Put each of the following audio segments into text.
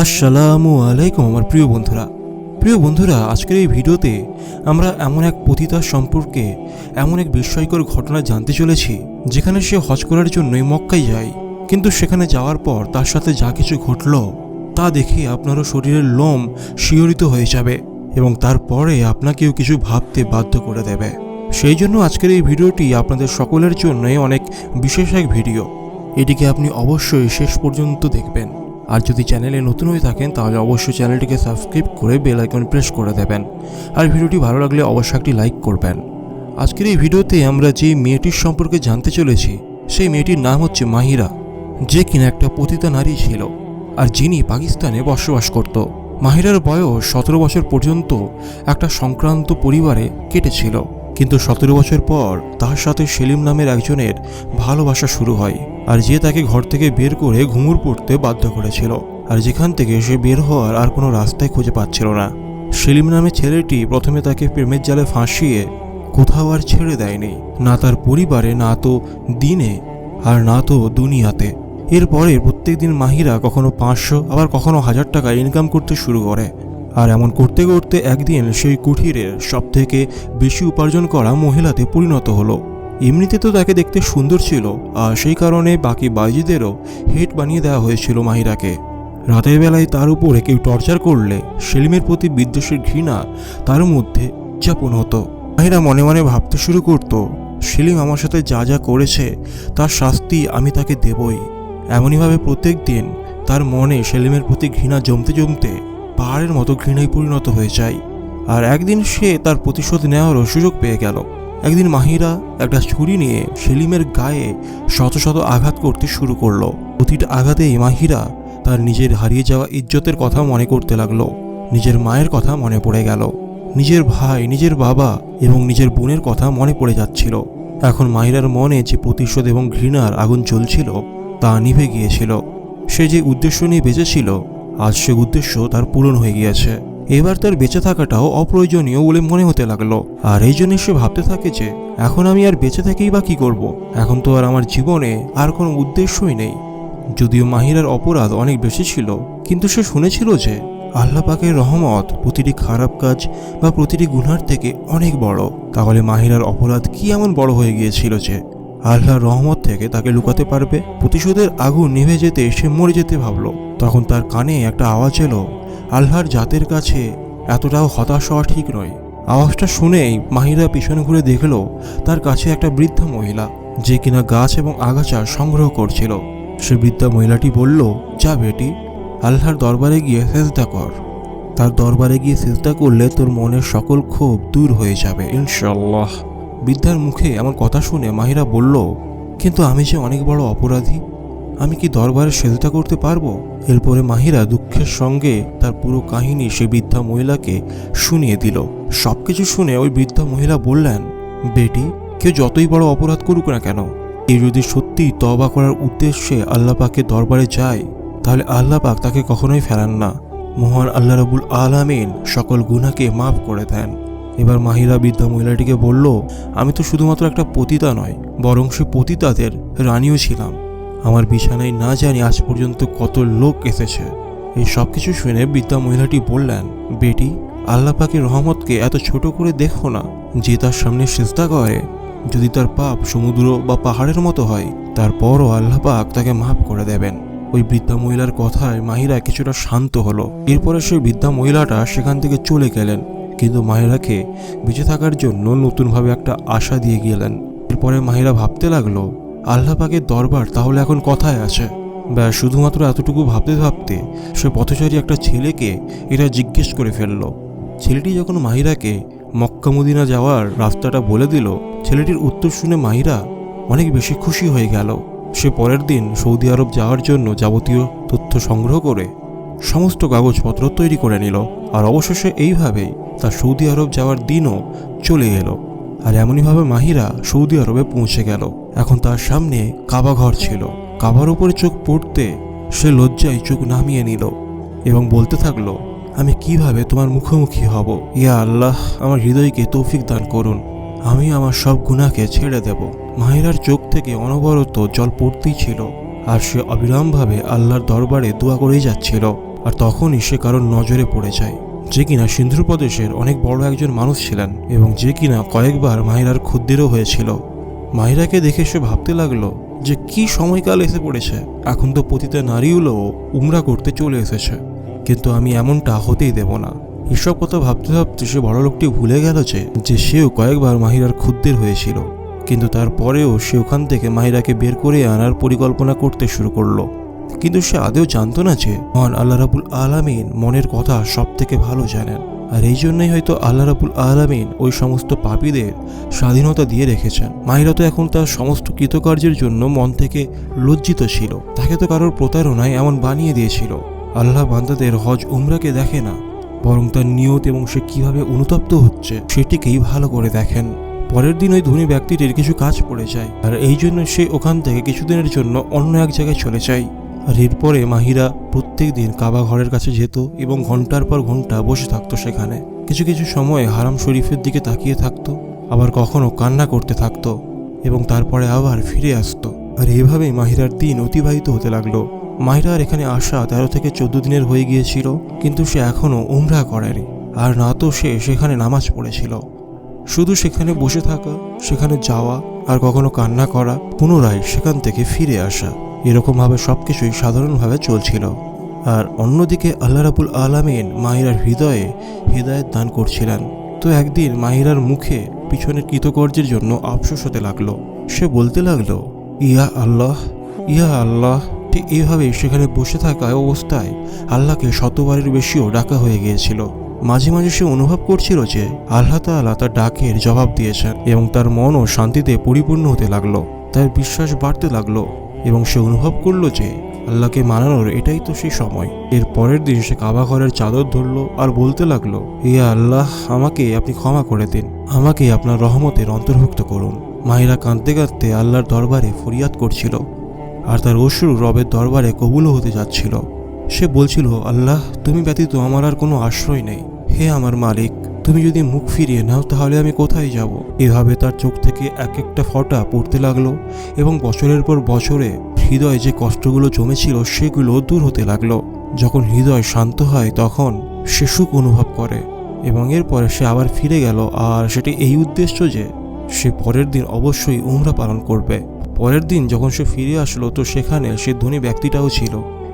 আসসালামু আলাইকুম আমার প্রিয় বন্ধুরা আজকের এই ভিডিওতে আমরা এমন এক পতিতার সম্পর্কে এমন এক বিস্ময়কর ঘটনা জানতে চলেছি যেখানে সে হজ করার জন্যই মক্কায় যায়, কিন্তু সেখানে যাওয়ার পর তার সাথে যা কিছু ঘটল তা দেখে আপনারও শরীরের লোম শিহরিত হয়ে যাবে এবং তারপরে আপনাকেও কিছু ভাবতে বাধ্য করে দেবে। সেই জন্য আজকের এই ভিডিওটি আপনাদের সকলের জন্যই অনেক বিশেষ এক ভিডিও। এটিকে আপনি অবশ্যই শেষ পর্যন্ত দেখবেন। আর যদি চ্যানেলে নতুন হয়ে থাকেন তাহলে অবশ্যই চ্যানেলটিকে সাবস্ক্রাইব করে বেল আইকন প্রেস করে দেবেন। আর ভিডিওটি ভালো লাগলে অবশ্যই একটি লাইক করবেন। আজকের এই ভিডিওতে আমরা যে মেয়েটির সম্পর্কে জানতে চলেছি সেই মেয়েটির নাম হচ্ছে মাহিরা, যে কিনা একটা পতিতা নারী ছিল আর যিনি পাকিস্তানে বসবাস করত। মাহিরার বয়স 17 বছর পর্যন্ত একটা সংক্রান্ত পরিবারে কেটেছিল, কিন্তু 17 বছর পর তার সাথে সেলিম নামের একজনের ভালোবাসা শুরু হয়, আর যে তাকে ঘর থেকে বের করে ঘুঙুর পড়তে বাধ্য করেছিল, আর যেখান থেকে সে বের হওয়ার আর কোনো রাস্তায় খুঁজে পাচ্ছিল না। সেলিম নামের ছেলেটি প্রথমে তাকে প্রেমের জালে ফাঁসিয়ে কোথাও আর ছেড়ে দেয়নি, না তার পরিবারে, না তো দিনে, আর না তো দুনিয়াতে। এরপরে প্রত্যেকদিন মাহিরা কখনো 500 আবার কখনো 1000 টাকা ইনকাম করতে শুরু করে, আর এমন করতে করতে একদিন সেই কুঠিরের সবথেকে বেশি উপার্জন করা মহিলাতে পরিণত হলো। এমনিতে তো তাকে দেখতে সুন্দর ছিল, আর সেই কারণে বাকি বাইজিদেরও হেট বানিয়ে দেওয়া হয়েছিল মাহিরাকে। রাতের বেলায় তার উপরে কেউ টর্চার করলে সেলিমের প্রতি বিদ্বেষের ঘৃণা তার মধ্যে উদযাপন হতো। মাহিরা মনে মনে ভাবতে শুরু করত, সেলিম আমার সাথে যা যা করেছে তার শাস্তি আমি তাকে দেবই। এমনইভাবে প্রত্যেক দিন তার মনে সেলিমের প্রতি ঘৃণা জমতে জমতে পাহাড়ের মতো ঘৃণায় পরিণত হয়ে যায়। আর একদিন সে তার প্রতিশোধ নেওয়ারও সুযোগ পেয়ে গেল। একদিন মাহিরা একটা ছুরি নিয়ে সেলিমের গায়ে শত শত আঘাত করতে শুরু করলো। প্রতিটা আঘাতেই মাহিরা তার নিজের হারিয়ে যাওয়া ইজ্জতের কথা মনে করতে লাগলো। নিজের মায়ের কথা মনে পড়ে গেল, নিজের ভাই, নিজের বাবা এবং নিজের বোনের কথা মনে পড়ে যাচ্ছিল। এখন মাহিরার মনে যে প্রতিশোধ এবং ঘৃণার আগুন জ্বলছিল তা নিভে গিয়েছিল। সে যে উদ্দেশ্য নিয়ে বেঁচেছিল আজ সে উদ্দেশ্য তার পূরণ হয়ে গিয়েছে। এবার তার বেঁচে থাকাটাও অপ্রয়োজনীয় বলে মনে হতে লাগলো। আর এই জন্য সে ভাবতে থাকে যে এখন আমি আর বেঁচে থেকেই বা কি করব, এখন তো আর আমার জীবনে আর কোনো উদ্দেশ্যই নেই। যদিও মাহিরার অপরাধ অনেক বেশি ছিল, কিন্তু সে শুনেছিল যে আল্লাহ পাকের রহমত প্রতিটি খারাপ কাজ বা প্রতিটি গুনার থেকে অনেক বড়। তাহলে মাহিরার অপরাধ কি এমন বড় হয়ে গিয়েছিল যে আল্লাহর রহমত থেকে তাকে লুকাতে পারবে? প্রতিশোধের আগুন নিভে যেতে সে মরে যেতে ভাবলো। তখন তার কানে একটা আওয়াজ এলো, আল্লাহর জাতের কাছে এতটাও হতাশ হওয়া ঠিক নয়। আওয়াজটা শুনেই মাহিরা পিছনে ঘুরে দেখল তার কাছে একটা বৃদ্ধা মহিলা, যে কিনা গাছ এবং আগাছা সংগ্রহ করছিল। সে বৃদ্ধা মহিলাটি বলল, যা বেটি, আল্লাহর দরবারে গিয়ে সেজদা কর। তার দরবারে গিয়ে সেজদা করলে তোর মনের সকল ক্ষোভ দূর হয়ে যাবে ইনশাআল্লাহ। বৃদ্ধার মুখে এমন কথা শুনে মাহিরা বলল, কিন্তু আমি যে অনেক বড় অপরাধী, আমি কি দরবারে সেজদা করতে পারবো? এরপরে মাহিরা দুঃখের সঙ্গে তার পুরো কাহিনী সে বৃদ্ধা মহিলাকে শুনিয়ে দিল। সবকিছু শুনে ওই বৃদ্ধা মহিলা বললেন, বেটি, কেউ যতই বড় অপরাধ করুক না কেন, কেউ যদি সত্যিই তওবা করার উদ্দেশ্যে আল্লাহ পাকের দরবারে যায় তাহলে আল্লাহ পাক তাকে কখনোই ফেরান না। মহান আল্লাহ রাব্বুল আলামিন সকল গুনাহকে মাফ করে দেন। এবার মাহিরা বৃদ্ধা মহিলাটিকে বলল, আমি তো শুধুমাত্র একটা পতিতা নয়, বরং সে পতিতাদের রানীও ছিলাম। আমার বিছানায় না জানি আজ পর্যন্ত কত লোক এসেছে। এই সব কিছু শুনে বৃদ্ধা মহিলাটি বললেন, বেটি, আল্লাহ পাকের রহমতকে এত ছোট করে দেখো না। যে তার সামনে সিজদা করে, যদি তার পাপ সমুদ্র বা পাহাড়ের মতো হয়, তারপরও আল্লাহ পাক তাকে মাফ করে দেবেন। ওই বৃদ্ধা মহিলার কথায় মাহিরা কিছুটা শান্ত হলো। এরপরে সেই বৃদ্ধা মহিলাটা সেখান থেকে চলে গেলেন, কিন্তু মাহিরাকে বেঁচে থাকার জন্য নতুনভাবে একটা আশা দিয়ে গেলেন। এরপরে মাহিরা ভাবতে লাগলো, আল্লাহ পাকের দরবার তাহলে এখন কথায় আছে। ব্যাস, শুধুমাত্র এতটুকু ভাবতে ভাবতে সে পথচারী একটা ছেলেকে এটা জিজ্ঞেস করে ফেলল। ছেলেটি যখন মাহিরাকে মক্কা মদিনা যাওয়ার রাস্তাটা বলে দিল, ছেলেটির উত্তর শুনে মাহিরা অনেক বেশি খুশি হয়ে গেল। সে পরের দিন সৌদি আরব যাওয়ার জন্য যাবতীয় তথ্য সংগ্রহ করে সমস্ত কাগজপত্র তৈরি করে নিল। আর অবশেষে এইভাবেই তার সৌদি আরব যাওয়ার দিনও চলে এলো। আর এমনইভাবে মাহিরা সৌদি আরবে পৌঁছে গেল। এখন তার সামনে কাবা ঘর ছিল। কাবার উপরে চোখ পড়তে সে লজ্জায় চোখ নামিয়ে নিল এবং বলতে থাকলো, আমি কিভাবে তোমার মুখোমুখি হব? ইয়া আল্লাহ, আমার হৃদয়কে তৌফিক দান করুন, আমি আমার সব গুনাহকে ছেড়ে দেব। মাহিরার চোখ থেকে অনবরত জল পড়তেই ছিল, আর সে অবিরামভাবে আল্লাহর দরবারে দোয়া করেই যাচ্ছিল। আর তখনই সে কারোর নজরে পড়ে যায়, যে কিনা সিন্ধু প্রদেশের অনেক বড় একজন মানুষ ছিলেন এবং যে কিনা কয়েকবার মাহিরার খদ্দেরও হয়েছিল। মাহিরাকে দেখে সে ভাবতে লাগলো যে কি সময়কাল এসে পড়েছে, এখন তো প্রতিটা নারীগুলো উমরা করতে চলে এসেছে, কিন্তু আমি এমনটা হতেই দেব না। এসব কথা ভাবতে ভাবতে সে বড় লোকটি ভুলে গেল যে সেও কয়েকবার মাহিরার খদ্দের হয়েছিল, কিন্তু তারপরেও সে ওখান থেকে মাহিরাকে বের করে আনার পরিকল্পনা করতে শুরু করলো। কিন্তু সে আদেও জানতো না যে মহান আল্লাহ রাব্বুল আলামিন মনের কথা সব থেকে ভালো জানেন, আর এই জন্যই হয়তো আল্লাহ রাব্বুল আলামিন ওই সমস্ত পাপীদের স্বাধীনতা দিয়ে রেখেছেন। মাহিরা তো এখন তার সমস্ত কৃতকার্যের জন্য মন থেকে লজ্জিত ছিল, তাকে তো কারোর প্রতারণায় এমন বানিয়ে দিয়েছিল। আল্লাহ বান্দাদের হজ উমরাকে দেখে না, বরং তার নিয়ত এবং সে কিভাবে অনুতপ্ত হচ্ছে সেটিকেই ভালো করে দেখেন। পরের দিন ওই ধনী ব্যক্তিটির কিছু কাজ পড়ে যায়, আর এই জন্য সে ওখান থেকে কিছুদিনের জন্য অন্য এক জায়গায় চলে যায়। আর এরপরে মাহিরা প্রত্যেক দিন কাবা ঘরের কাছে যেত এবং ঘন্টার পর ঘন্টা বসে থাকতো সেখানে। কিছু কিছু সময় হারাম শরীফের দিকে তাকিয়ে থাকতো, আবার কখনো কান্না করতে থাকতো এবং তারপরে আবার ফিরে আসতো। আর এভাবেই মাহিরার দিন অতিবাহিত হতে লাগলো। মাহিরার এখানে আসা 13 থেকে 14 দিনের হয়ে গিয়েছিল, কিন্তু সে এখনও উমরা করেনি, আর না তো সে সেখানে নামাজ পড়েছিল। শুধু সেখানে বসে থাকা, সেখানে যাওয়া, আর কখনো কান্না করা, পুনরায় সেখান থেকে ফিরে আসা, এরকমভাবে সবকিছুই সাধারণভাবে চলছিল। আর অন্যদিকে আল্লাহ রাব্বুল আলামিন মাহিরার হৃদয়ে হিদায়াত দান করছিলেন। তো একদিন মাহিরার মুখে পিছনের কৃতকার্যের জন্য আফসোস হতে লাগলো। সে বলতে লাগলো, ইয়া আল্লাহ, ইয়া আল্লাহ। ঠিক এইভাবেই সেখানে বসে থাকা অবস্থায় আল্লাহকে শতবারের বেশিও ডাকা হয়ে গিয়েছিল। মাঝে মাঝে সে অনুভব করছিল যে আল্লাহ তাআলা তার ডাকের জবাব দিয়েছেন এবং তার মনও শান্তিতে পরিপূর্ণ হতে লাগলো। তার বিশ্বাস বাড়তে লাগলো এবং সে অনুভব করলো যে আল্লাহকে মানানোর এটাই তো সেই সময়। এর পরের দিন সে কাবা ঘরের চাদর ধরলো আর বলতে লাগলো, ইয়া আল্লাহ, আমাকে আপনি ক্ষমা করে দিন, আমাকে আপনার রহমতের অন্তর্ভুক্ত করুন। মাহিরা কাঁদতে কাঁদতে আল্লাহর দরবারে ফরিয়াদ করছিল, আর তার অশ্রু রবের দরবারে কবুলও হতে যাচ্ছিল। সে বলছিল, আল্লাহ, তুমি ব্যতীত আমার আর কোনো আশ্রয় নেই। হে আমার মালিক, তুমি যদি মুখ ফিরিয়ে নাও তাহলে আমি কোথায় যাব? এভাবে তার চোখ থেকে এক একটা ফোঁটা পড়তে লাগলো এবং বছরের পর বছরে হৃদয়ে যে কষ্টগুলো জমেছিল সেগুলো দূর হতে লাগলো। যখন হৃদয় শান্ত হয় তখন সে সুখ অনুভব করে এবং এরপরে সে আবার ফিরে গেল, আর সেটি এই উদ্দেশ্য যে সে পরের দিন অবশ্যই উমরা পালন করবে। পরের দিন যখন সে ফিরে আসলো তো সেখানে সে ধনী ব্যক্তিটাও ছিল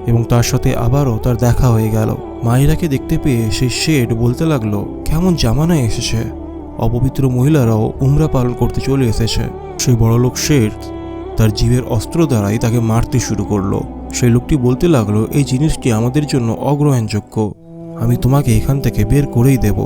এবং তার সাথে আবারও তার দেখা হয়ে গেল। মাহিরাকে দেখতে পেয়ে সেই শেঠ বলতে লাগলো, কেমন জামানায় এসেছে, অপবিত্র মহিলারাও উমরা পালন করতে চলে এসেছে। সেই বড়লোক শেঠ তার জীবের অস্ত্র দ্বারাই তাকে মারতে শুরু করলো। সেই লোকটি বলতে লাগলো, এই জিনিসটি আমাদের জন্য অগ্রহণযোগ্য, আমি তোমাকে এখান থেকে বের করেই দেব,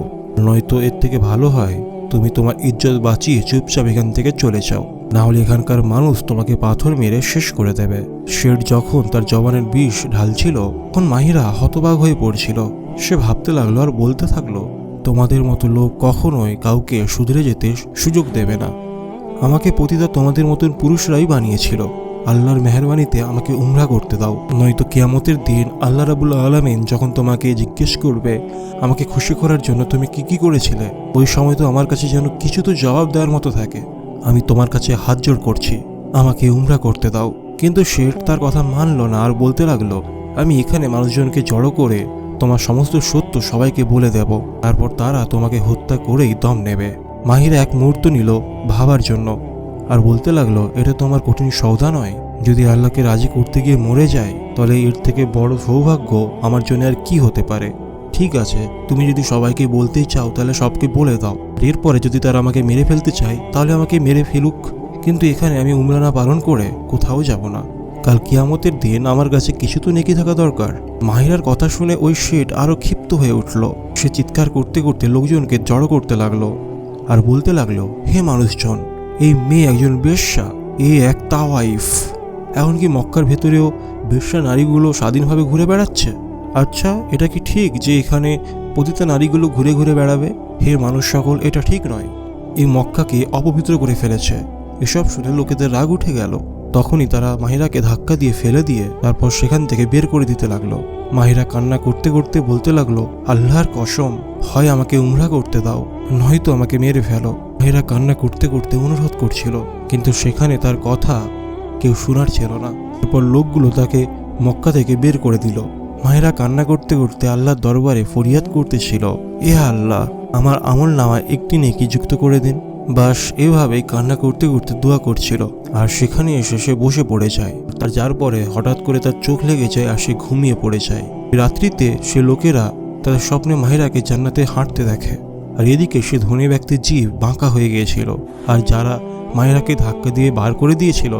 নয়তো এর থেকে ভালো হয় তুমি তোমার ইজ্জত বাঁচিয়ে চুপচাপ এখান থেকে চলে যাও, না হলে এখানকার মানুষ তোমাকে পাথর মেরে শেষ করে দেবে। শেঠ যখন তার জবানের বিষ ঢালছিল তখন মাহিরা হতবাক হয়ে পড়ছিল। সে ভাবতে লাগলো আর বলতে থাকলো, তোমাদের মতো লোক কখনোই কাউকে শুধরে যেতে সুযোগ দেবে না। আমাকে পতিতা তোমাদের মতন পুরুষরাই বানিয়েছিল। আল্লাহর মেহেরবানিতে আমাকে উমরা করতে দাও, নয়তো কিয়ামতের দিন আল্লাহ রাব্বুল আলামিন যখন তোমাকে জিজ্ঞেস করবে আমাকে খুশি করার জন্য তুমি কি কি করেছিলে, ওই সময় তো আমার কাছে যেন কিছু তো জবাব দেওয়ার মতো থাকে। আমি তোমার কাছে হাত জোড় করছি, আমাকে উমরা করতে দাও। কিন্তু শেঠ তার কথা মানল না আর বলতে লাগলো, আমি এখানে মানুষজনকে জড়ো করে তোমার সমস্ত সত্য সবাইকে বলে দেব, তারপর তারা তোমাকে হত্যা করেই দম নেবে। মাহিরা এক মুহূর্ত নিল ভাবার জন্য আর বলতে লাগলো, এটা তো আমার কঠিন সওদা নয়, যদি আল্লাহকে রাজি করতে গিয়ে মরে যায় তাহলে এর থেকে বড় সৌভাগ্য আমার জন্য আর কি হতে পারে। ঠিক আছে, তুমি যদি সবাইকে বলতেই চাও তাহলে সবকে বলে দাও, এরপরে যদি তারা আমাকে মেরে ফেলতে চায় তাহলে আমাকে মেরে ফেলুক, কিন্তু এখানে আমি উমরা না পালন করে কোথাও যাব না। কাল কিয়ামতের দিন আমার কাছে কিছু তো নেকি থাকা দরকার। মাহিরার কথা শুনে ওই শেঠ আরো ক্ষিপ্ত হয়ে উঠল। সে চিৎকার করতে করতে লোকজনকে জড়ো করতে লাগলো আর বলতে লাগলো, হে মানুষজন, এই মেয়ে একজন বেশ্যা, এ এক তাওয়াইফ। এমনকি মক্কার ভেতরেও বেশ্যা নারীগুলো স্বাধীনভাবে ঘুরে বেড়াচ্ছে। আচ্ছা, এটা কি ঠিক যে এখানে পতিতা নারীগুলো ঘুরে ঘুরে বেড়াবে? হে মানুষ সকল, এটা ঠিক নয়। এই মক্কাকে অপবিত্র করে ফেলেছে। এসব শুনে লোকেদের রাগ উঠে গেল। তখনই তারা মাহিরাকে ধাক্কা দিয়ে ফেলে দিয়ে তারপর সেখান থেকে বের করে দিতে লাগলো। মাহিরা কান্না করতে করতে বলতে লাগলো, আল্লাহর কসম, হয় আমাকে উমরা করতে দাও, নয়তো আমাকে মেরে ফেলো। মাহিরা কান্না করতে করতে অনুরোধ করছিল, কিন্তু সেখানে তার কথা কেউ শোনার ছিল না। এরপর লোকগুলো তাকে মক্কা থেকে বের করে দিল মাহিরা কান্না করতে করতে আল্লাহর দরবারে ফরিয়াদ করতেছিল, এ আল্লাহ, আমার আমল নামায় একটি নেকি যুক্ত করে দিন। বাস এভাবেই কান্না করতে করতে দোয়া করছিল, আর সেখানে এসে সে বসে পড়ে যায়। আর যার পরে হঠাৎ করে তার চোখ লেগে যায় আর সে ঘুমিয়ে পড়ে যায়। রাত্রিতে সে লোকেরা তাদের স্বপ্নে মাহিরাকে জান্নাতে হাঁটতে দেখে। আর এদিকে সে ধনী ব্যক্তির জিভ বাঁকা হয়ে গিয়েছিল, আর যারা মাহিরাকে ধাক্কা দিয়ে বার করে দিয়েছিল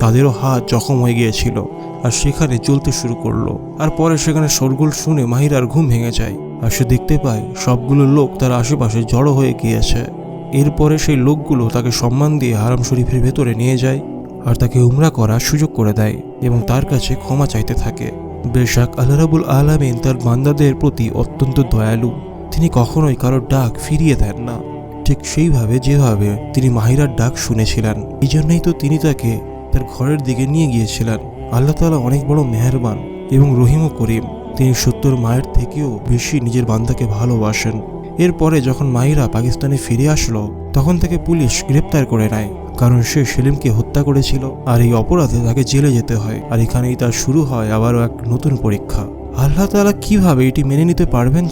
তাদেরও হাত জখম হয়ে গিয়েছিল, আর সেখানে চলতে শুরু করলো। আর পরে সেখানে শোরগোল শুনে মাহিরার ঘুম ভেঙে যায়, আর সে দেখতে পায় সবগুলো লোক তার আশেপাশে জড়ো হয়ে গিয়েছে। এরপরে সেই লোকগুলো তাকে সম্মান দিয়ে হারাম শরীফের ভেতরে নিয়ে যায়, আর তাকে উমরা করার সুযোগ করে দেয় এবং তার কাছে ক্ষমা চাইতে থাকে। বেশক আল্লাহ রাব্বুল আলামিন তার বান্দাদের প্রতি অত্যন্ত দয়ালু, তিনি কখনোই কারোর ডাক ফিরিয়ে দেন না। ঠিক সেইভাবে যেভাবে তিনি মাহিরার ডাক শুনেছিলেন, এই জন্যই তো তিনি তাকে তার ঘরের দিকে নিয়ে গিয়েছিলেন। আল্লাহ তাআলা অনেক বড় মেহেরবান এবং রহিম ও করিম, তিনি 70 মায়ের থেকেও বেশি নিজের বান্দাকে ভালোবাসেন। এরপরে যখন মাহিরা পাকিস্তানে ফিরে আসলো, তখন তাকে পুলিশ গ্রেপ্তার করে নেয়, কারণ সে সেলিমকে হত্যা করেছিল, আর এই অপরাধে তাকে জেলে যেতে হয়। আর এখানেই তার শুরু হয় আবারও এক নতুন পরীক্ষা। আল্লাহ তাআলা কিভাবে এটি মেনে নিতে পারবেন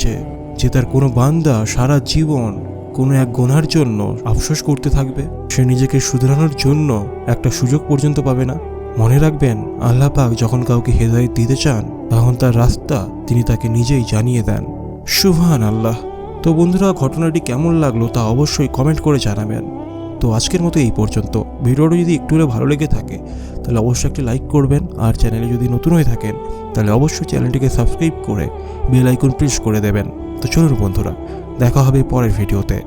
যে তার কোনো বান্দা সারা জীবন কোনো এক গুনার জন্য আফসোস করতে থাকবে, সে নিজেকে শুধরানোর জন্য একটা সুযোগ পর্যন্ত পাবে না। মনে রাখবেন, আল্লাহ পাক যখন কাউকে হেদায়েত দিতে চান, তখন তার রাস্তা তিনি তাকে নিজেই জানিয়ে দেন। সুবহানাল্লাহ। তো বন্ধুরা, ঘটনাটি কেমন লাগলো তা অবশ্যই কমেন্ট করে জানাবেন। তো আজকের মতো এই পর্যন্ত। ভিডিওটি যদি একটু হলেও ভালো লেগে থাকে তাহলে অবশ্যই একটি লাইক করবেন, আর চ্যানেলে যদি নতুন হয়ে থাকেন তাহলে অবশ্যই চ্যানেলটিকে সাবস্ক্রাইব করে বেল আইকন প্রেস করে দেবেন। তো চলুন বন্ধুরা, দেখা হবে পরের ভিডিওতে।